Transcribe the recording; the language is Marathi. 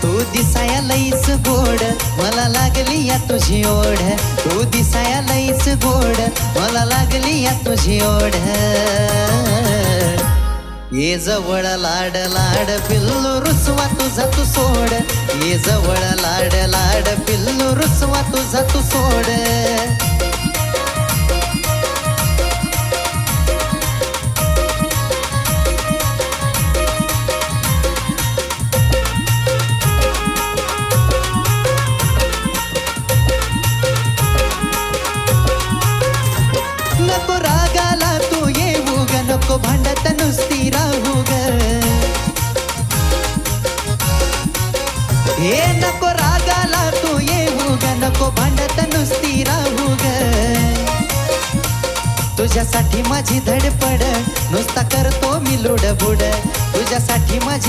तू दिसाया लईच गोड मला लागली या तुझी ओढ तू दिसाया लईच गोड मला लागली या तुझी ओढ ये जवळ लाड लाड पिल्लू रुसवा तुझा तू सोड ये जवळ लाड लाड पिल्लू रुसवा तुझा तू सोड नको रागाला तू येऊ ग नको भांडत नुसती राहू ग हे नको रागाला तू येऊ ग नको भांडत नुसती राहू ग तुझ्यासाठी माझी धडपड नुसता करतो मी लुडबुड तुझ्यासाठी माझी